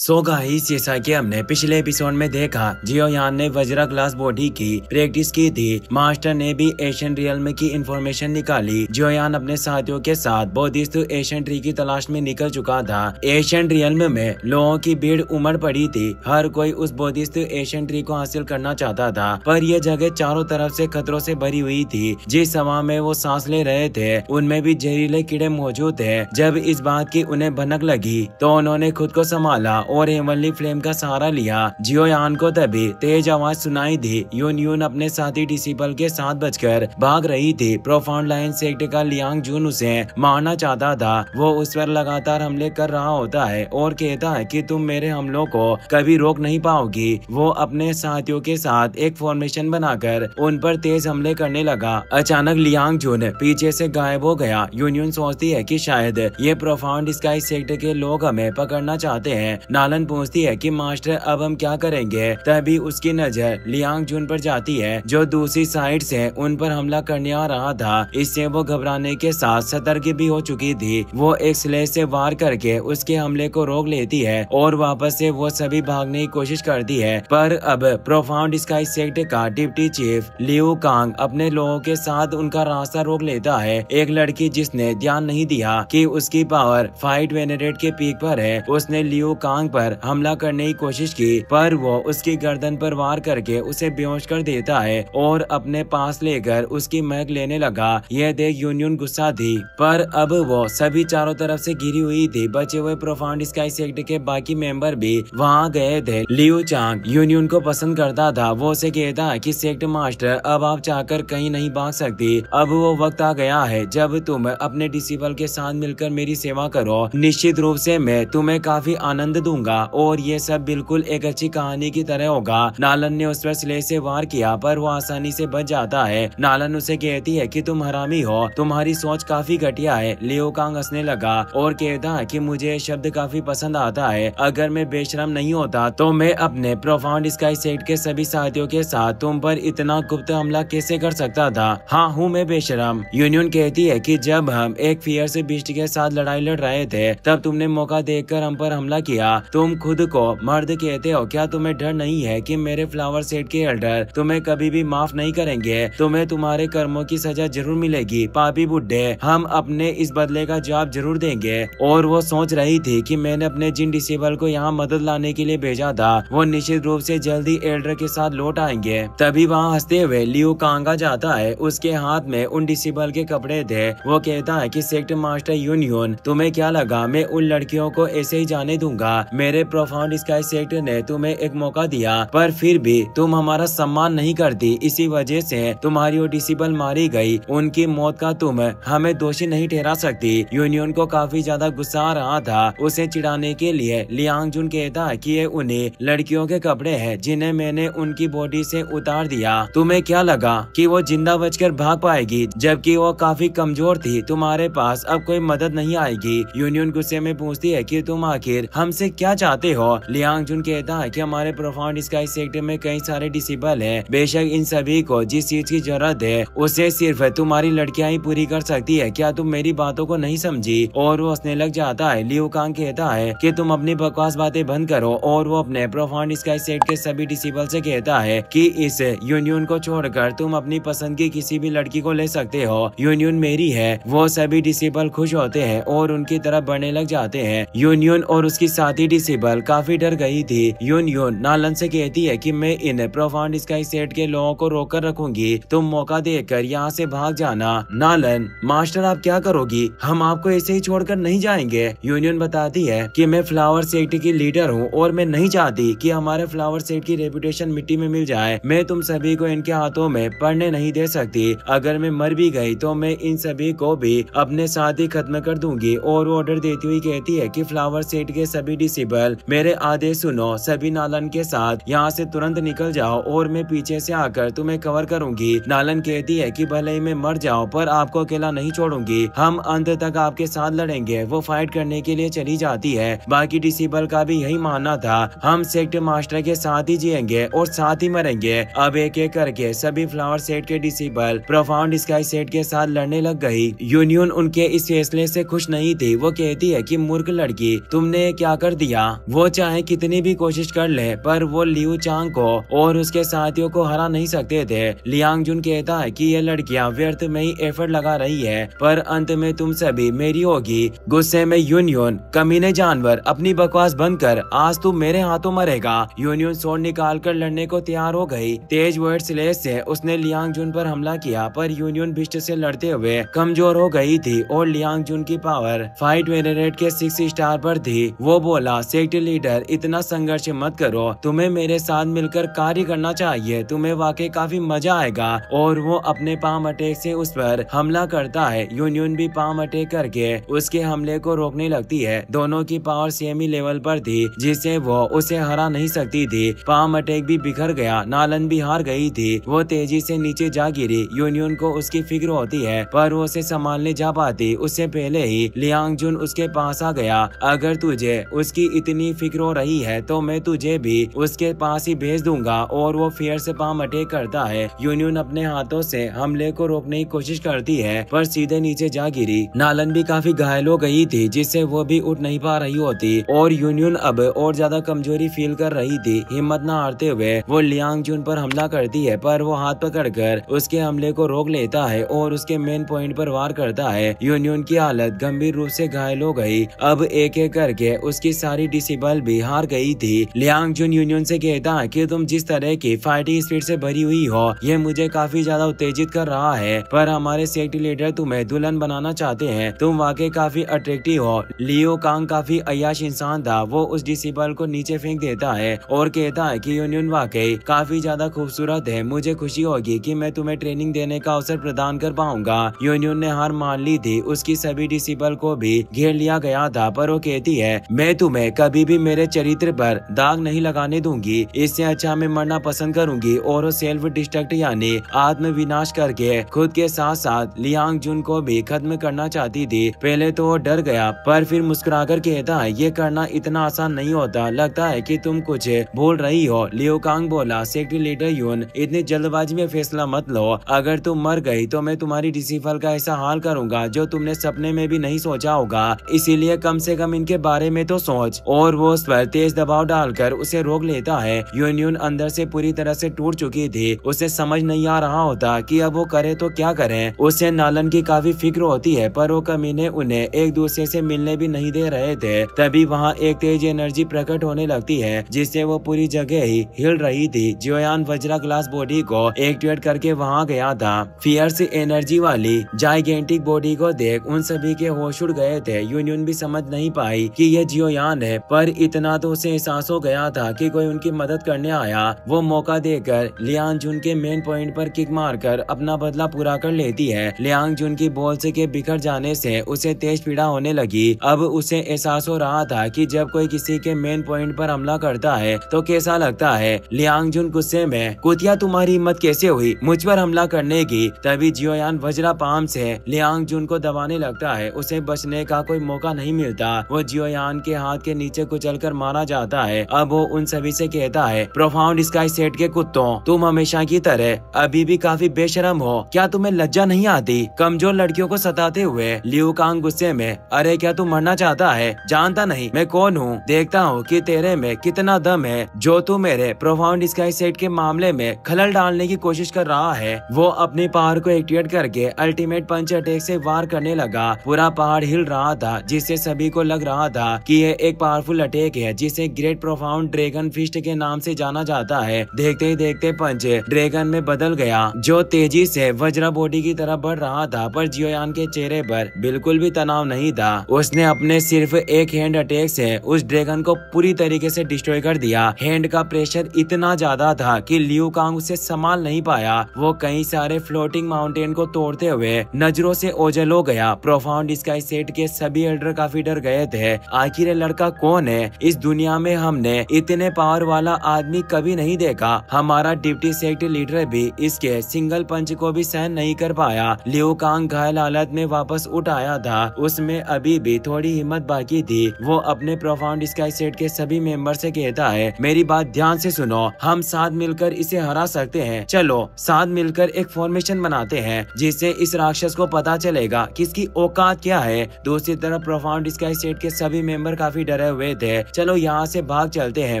So guys, जैसा कि हमने पिछले एपिसोड में देखा, जियोयान ने वज्रा क्लास बॉडी की प्रैक्टिस की थी। मास्टर ने भी एशियन रियल्म की इंफॉर्मेशन निकाली। जियोयान अपने साथियों के साथ बोधिस्थ एशियन ट्री की तलाश में निकल चुका था। एशियन रियल्म में लोगों की भीड़ उमड़ पड़ी थी। हर कोई उस बोधिस्थ एशियन ट्री को हासिल करना चाहता था, पर यह जगह चारों तरफ से खतरों से भरी हुई थी। जिस हवा में वो सांस ले रहे थे, उनमें भी जहरीले कीड़े मौजूद थे। जब इस बात की उन्हें भनक लगी, तो उन्होंने खुद को संभाला और हेवनली फ्लेम का सहारा लिया। जियोयान को तभी तेज आवाज सुनाई दी। यून अपने साथी डिसिपल के साथ बचकर भाग रही थी। प्रोफाउंड लाइन सेक्ट का लियांग जून उसे मारना चाहता था। वो उस पर लगातार हमले कर रहा होता है और कहता है कि तुम मेरे हमलों को कभी रोक नहीं पाओगी। वो अपने साथियों के साथ एक फॉर्मेशन बनाकर उन पर तेज हमले करने लगा। अचानक लियांग जून पीछे से गायब हो गया। यून सोचती है कि शायद ये प्रोफाउंड स्काई सेक्ट के लोग हमें पकड़ना चाहते हैं। नालन पूछती है कि मास्टर, अब हम क्या करेंगे? तभी उसकी नजर लियांग जून पर जाती है, जो दूसरी साइड से उन पर हमला करने आ रहा था। इससे वो घबराने के साथ सतर्क भी हो चुकी थी। वो एक स्लेज से वार करके उसके हमले को रोक लेती है और वापस से वो सभी भागने की कोशिश करती है। पर अब प्रोफाउंड स्काई सेक्ट का डिप्टी चीफ लियू कांग अपने लोगों के साथ उनका रास्ता रोक लेता है। एक लड़की जिसने ध्यान नहीं दिया कि उसकी पावर फाइट वेनेरेट के पीक पर है, उसने लियू कांग पर हमला करने की कोशिश की, पर वो उसकी गर्दन पर वार करके उसे बेहोश कर देता है और अपने पास लेकर उसकी महक लेने लगा। यह देख यून गुस्सा थी, पर अब वो सभी चारों तरफ से घिरी हुई थी। बचे हुए प्रोफाउंड स्काई सेक्ट के बाकी मेंबर भी वहाँ गए थे। लियू चांग यून को पसंद करता था। वो उसे कहता है कि सेक्ट मास्टर, अब आप चाहकर कहीं नहीं भाग सकती। अब वो वक्त आ गया है जब तुम अपने डिसिपल के साथ मिलकर मेरी सेवा करो। निश्चित रूप से मैं तुम्हें काफी आनंद दूंगा और ये सब बिल्कुल एक अच्छी कहानी की तरह होगा। नालन ने उस पर स्लेज से वार किया, पर वो आसानी से बच जाता है। नालन उसे कहती है कि तुम हरामी हो, तुम्हारी सोच काफी घटिया है। लियो कांग हंसने लगा और कहता है कि मुझे ये शब्द काफी पसंद आता है। अगर मैं बेशरम नहीं होता तो मैं अपने प्रोफाउंड स्काई सेक्ट के सभी साथियों के साथ तुम पर इतना गुप्त हमला कैसे कर सकता था? हाँ, हूँ मैं बेशरम। यूनियन कहती है कि जब हम एक फियर्स बीस्ट के साथ लड़ाई लड़ रहे थे, तब तुमने मौका देखकर हम पर हमला किया। तुम खुद को मर्द कहते हो, क्या तुम्हें डर नहीं है कि मेरे फ्लावर सेट के एल्डर तुम्हें कभी भी माफ नहीं करेंगे? तुम्हें तुम्हारे कर्मों की सजा जरूर मिलेगी पापी बुड्ढे। हम अपने इस बदले का जवाब जरूर देंगे। और वो सोच रही थी कि मैंने अपने जिन डिसेबल को यहाँ मदद लाने के लिए भेजा था, वो निश्चित रूप से जल्दी एल्डर के साथ लौट आएंगे। तभी वहाँ हंसते हुए लियू कांग आ जाता है। उसके हाथ में उन डिसेबल के कपड़े थे। वो कहता है कि सेक्ट मास्टर यून, तुम्हें क्या लगा मैं उन लड़कियों को ऐसे ही जाने दूंगा? मेरे प्रोफाउंड स्काई सेक्ट ने तुम्हें एक मौका दिया, पर फिर भी तुम हमारा सम्मान नहीं करती। इसी वजह से तुम्हारी वो डिसिबल मारी गई। उनकी मौत का तुम हमें दोषी नहीं ठहरा सकती। यूनियन को काफी ज्यादा गुस्सा आ रहा था। उसे चिढ़ाने के लिए लियांग जून कहता है कि ये उन्हीं लड़कियों के कपड़े हैं जिन्हें मैंने उनकी बॉडी से उतार दिया। तुम्हें क्या लगा कि वो जिंदा बचकर भाग पाएगी, जबकि वो काफी कमजोर थी? तुम्हारे पास अब कोई मदद नहीं आएगी। यूनियन गुस्से में पूछती है कि तुम आखिर हमसे क्या चाहते हो? लियांग जून कहता है कि हमारे प्रोफाउंड स्काई सेक्ट में कई सारे डिसेबल हैं। बेशक इन सभी को जिस चीज की जरूरत है, उसे सिर्फ तुम्हारी लड़कियां ही पूरी कर सकती है। क्या तुम मेरी बातों को नहीं समझी? और वो हंसने लग जाता है। लियू कांग कहता है कि तुम अपनी बकवास बातें बंद करो, और वो अपने प्रोफाउंड स्काई सेक्ट के सभी डिसेबल से कहता है कि इस यूनियन को छोड़कर तुम अपनी पसंद की किसी भी लड़की को ले सकते हो। यूनियन मेरी है। वो सभी डिसेबल खुश होते हैं और उनकी तरफ बढ़ने लग जाते हैं। यूनियन और उसकी साथी डिसेबल काफी डर गई थी। यून नालन से कहती है कि मैं इन प्रोफाउंड स्काई सेट के लोगों को रोक कर रखूंगी। तुम मौका देकर यहाँ से भाग जाना। नालन, मास्टर आप क्या करोगी? हम आपको ऐसे ही छोड़कर नहीं जाएंगे। यूनियन बताती है कि मैं फ्लावर सेट की लीडर हूँ और मैं नहीं चाहती कि हमारे फ्लावर सेट की रेपुटेशन मिट्टी में मिल जाए। मैं तुम सभी को इनके हाथों में पड़ने नहीं दे सकती। अगर मैं मर भी गई तो मैं इन सभी को भी अपने साथ ही खत्म कर दूंगी। और वो ऑर्डर देती हुई कहती है कि फ्लावर सेट के सभी डिसेबल मेरे आदेश सुनो। सभी नालन के साथ यहाँ से तुरंत निकल जाओ और मैं पीछे से आकर तुम्हें कवर करूंगी। नालन कहती है कि भले ही मैं मर जाऊं, पर आपको अकेला नहीं छोड़ूंगी। हम अंत तक आपके साथ लड़ेंगे। वो फाइट करने के लिए चली जाती है। बाकी डिसेबल का भी यही मानना था। हम सेक्ट मास्टर के साथ ही जिएंगे और साथ ही मरेंगे। अब एक एक करके सभी फ्लावर सेट के डिसेबल प्रोफाउंड स्काई सेट के साथ लड़ने लग गई। यूनियन उनके इस फैसले से खुश नहीं थी। वो कहती है कि मूर्ख लड़की, तुमने क्या कर दिया? भैया वो चाहे कितनी भी कोशिश कर ले पर वो लियू चांग को और उसके साथियों को हरा नहीं सकते थे। लियांग जुन कहता है कि ये लड़कियां व्यर्थ में ही एफर्ट लगा रही है पर अंत में तुम सभी मेरी होगी। गुस्से में यून कमीने जानवर अपनी बकवास बंद कर, आज तू मेरे हाथों मरेगा। यून स्वॉर्ड निकाल कर लड़ने को तैयार हो गई। तेज वर्ड स्लेश से उसने लियांग जुन पर हमला किया पर यून बिस्ट से लड़ते हुए कमजोर हो गई थी और लियांग जुन की पावर फाइट वेरिएट के 6 स्टार पर थी। वो बोला, सेक्ट लीडर इतना संघर्ष मत करो, तुम्हें मेरे साथ मिलकर कार्य करना चाहिए, तुम्हें वाकई काफी मजा आएगा। और वो अपने पाम अटैक से उस पर हमला करता है। यून भी पाम अटैक करके उसके हमले को रोकने लगती है। दोनों की पावर सेम ही लेवल पर थी जिससे वो उसे हरा नहीं सकती थी। पाम अटैक भी बिखर गया, नालन भी हार गई थी। वो तेजी से नीचे जा गिरी। यून को उसकी फिक्र होती है पर वो उसे संभालने जा पाती उससे पहले ही लियांग जुन उसके पास आ गया। अगर तुझे उसकी इतनी फिक्र हो रही है तो मैं तुझे भी उसके पास ही भेज दूंगा। और वो फियर से पाम अटैक करता है। यून अपने हाथों से हमले को रोकने की कोशिश करती है पर सीधे नीचे जा गिरी। नालन भी काफी घायल हो गई थी जिससे वो भी उठ नहीं पा रही होती और यून अब और ज्यादा कमजोरी फील कर रही थी। हिम्मत न हारते हुए वो लियांग जुन पर हमला करती है पर वो हाथ पकड़कर उसके हमले को रोक लेता है और उसके मेन पॉइंट पर वार करता है। यून की हालत गंभीर रूप से घायल हो गई। अब एक एक करके उसकी सारी डिसेबल भी हार गई थी। लियांग जुन यून से कहता है कि तुम जिस तरह की फाइटिंग स्पिरिट से भरी हुई हो ये मुझे काफी ज्यादा उत्तेजित कर रहा है पर हमारे सेक्ट लीडर तुम्हें दुल्हन बनाना चाहते हैं। तुम वाकई काफी अट्रैक्टिव हो। लियो कांग काफी अय्याश इंसान था। वो उस डिसेबल को नीचे फेंक देता है और कहता है कि यून वाकई काफी ज्यादा खूबसूरत है। मुझे खुशी होगी कि मैं तुम्हें ट्रेनिंग देने का अवसर प्रदान कर पाऊंगा। यून ने हार मान ली थी। उसकी सभी डिसेबल को भी घेर लिया गया था पर वो कहती है मैं तुम्हें कभी भी मेरे चरित्र पर दाग नहीं लगाने दूंगी। इससे अच्छा मैं मरना पसंद करूंगी। और वो सेल्फ डिस्ट्रक्ट यानी आत्म विनाश करके खुद के साथ साथ लियांग जुन को भी खत्म करना चाहती थी। पहले तो वो डर गया पर फिर मुस्कुराकर कहता है ये करना इतना आसान नहीं होता, लगता है कि तुम कुछ भूल रही हो। लियो कांग बोला, सेक्ट लीडर यून इतनी जल्दबाजी में फैसला मत लो। अगर तुम मर गई तो मैं तुम्हारी डिसेबल का ऐसा हाल करूंगा जो तुमने सपने में भी नहीं सोचा होगा। इसीलिए कम से कम इनके बारे में तो सोच। और वो उस पर तेज दबाव डालकर उसे रोक लेता है। यून अंदर से पूरी तरह से टूट चुकी थी। उसे समझ नहीं आ रहा होता कि अब वो करे तो क्या करे। उसे नालन की काफी फिक्र होती है पर वो कमीने उन्हें एक दूसरे से मिलने भी नहीं दे रहे थे। तभी वहाँ एक तेज एनर्जी प्रकट होने लगती है जिससे वो पूरी जगह ही हिल रही थी। जियोयान वज्रा ग्लास बॉडी को एक्टिवेट करके वहाँ गया था। फियर्स एनर्जी वाली जाइगेंटिक बॉडी को देख उन सभी के होश उड़ गए थे। यून भी समझ नहीं पाई कि ये जियोयान है पर इतना तो उसे एहसास हो गया था कि कोई उनकी मदद करने आया। वो मौका देकर लियांग जुन के मेन पॉइंट पर किक मारकर अपना बदला पूरा कर लेती है। लियांग जुन की बॉल्स के बिखर जाने से उसे तेज पीड़ा होने लगी। अब उसे एहसास हो रहा था कि जब कोई किसी के मेन पॉइंट पर हमला करता है तो कैसा लगता है। लियांग जुन गुस्से में, कुतिया तुम्हारी हिम्मत कैसे हुई मुझ पर हमला करने की। तभी जियोयान वज्रा पाम से लियांग जुन को दबाने लगता है। उसे बचने का कोई मौका नहीं मिलता। वो जियोयान के हाथ के नीचे कुचलकर मारा जाता है। अब वो उन सभी से कहता है, प्रोफाउंड स्काई सेट के कुत्तों, तुम हमेशा की तरह अभी भी काफी बेशरम हो। क्या तुम्हें लज्जा नहीं आती कमजोर लड़कियों को सताते हुए। लियू कांग गुस्से में, अरे क्या तू मरना चाहता है? जानता नहीं मैं कौन हूँ, देखता हूँ कि तेरे में कितना दम है जो तू मेरे प्रोफाउंड स्काई सेट के मामले में खलल डालने की कोशिश कर रहा है। वो अपनी पावर को एक्टिवेट करके अल्टीमेट पंच अटैक से वार करने लगा। पूरा पहाड़ हिल रहा था जिससे सभी को लग रहा था कि ये एक पावरफुल अटैक है जिसे ग्रेट प्रोफाउंड ड्रैगन फिस्ट के नाम से जाना जाता है। देखते ही देखते पंच ड्रैगन में बदल गया जो तेजी से वज्रा बॉडी की तरफ बढ़ रहा था। पर जियोयान के चेहरे पर बिल्कुल भी तनाव नहीं था। उसने अपने सिर्फ एक हैंड अटैक से उस ड्रैगन को पूरी तरीके से डिस्ट्रॉय कर दिया। हैंड का प्रेशर इतना ज्यादा था कि लियू कांग उसे संभाल नहीं पाया। वो कई सारे फ्लोटिंग माउंटेन को तोड़ते हुए नजरों से ओझल हो गया। प्रोफाउंड स्काई सेट के सभी एल्डर काफी डर गए थे। आखिर ये लड़का कौन है? इस दुनिया में हमने इतने पावर वाला आदमी कभी नहीं देखा। हमारा डिप्टी सेक्ट लीडर भी इसके सिंगल पंच को भी सहन नहीं कर पाया। लियू कांग घायल हालत में वापस उठ आया था। उसमें अभी भी थोड़ी हिम्मत बाकी थी। वो अपने प्रोफाउंड स्काई सेट के सभी मेंबर से कहता है, मेरी बात ध्यान से सुनो, हम साथ मिलकर इसे हरा सकते हैं। चलो साथ मिलकर एक फॉर्मेशन बनाते हैं जिससे इस राक्षस को पता चलेगा कि इसकी औकात क्या है। दूसरी तरफ प्रोफाउंड स्काई सेट के सभी मेंबर काफी डरे हुए थे। चलो यहाँ से भाग चलते हैं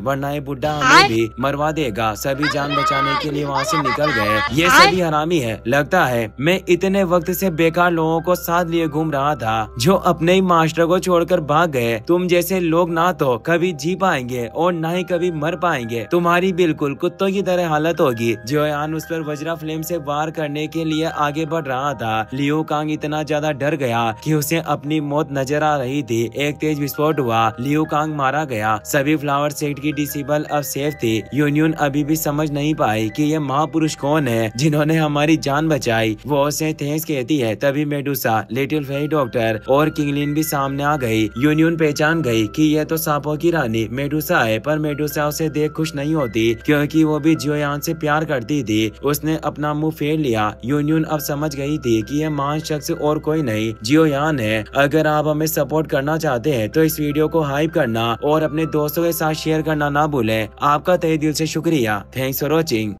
वरना ये बुढ़ा हमें भी मरवा देगा। सभी जान बचाने के लिए वहाँ से निकल गए। ये सभी हरामी है। लगता है मैं इतने वक्त से बेकार लोगों को साथ लिए घूम रहा था जो अपने ही मास्टर को छोड़कर भाग गए। तुम जैसे लोग ना तो कभी जी पाएंगे और ना ही कभी मर पाएंगे। तुम्हारी बिल्कुल कुत्तों की तरह हालत होगी। जियोयान उस पर वज्रा फ्लेम से वार करने के लिए आगे बढ़ रहा था। लियो कांग इतना ज्यादा डर गया कि उसे अपनी मौत नजर आ रही थी। एक तेज विस्फोट हुआ, लियो कांग मारा गया। सभी फ्लावर सेक्ट की डिसेबल अब सेफ थी। यूनियन अभी भी समझ नहीं पाई कि ये महापुरुष कौन है जिन्होंने हमारी जान बचाई। वो उसे थैंक्स कहती है। तभी मेडुसा, लिटिल फेरी डॉक्टर और किंगलिन भी सामने आ गई। यूनियन पहचान गई कि यह तो सांपों की रानी मेडुसा है, पर मेडुसा उसे देख खुश नहीं होती क्योंकि वो भी जियोयान से प्यार करती थी। उसने अपना मुंह फेर लिया। यूनियन अब समझ गई थी कि यह महान शख्स और कोई नहीं जियोयान है। अगर आप हमें सपोर्ट करना चाहते हैं तो इस वीडियो को हाइप करना और अपने दोस्तों के साथ शेयर करना ना भूलें। आपका तहे दिल से शुक्रिया। Thanks for watching.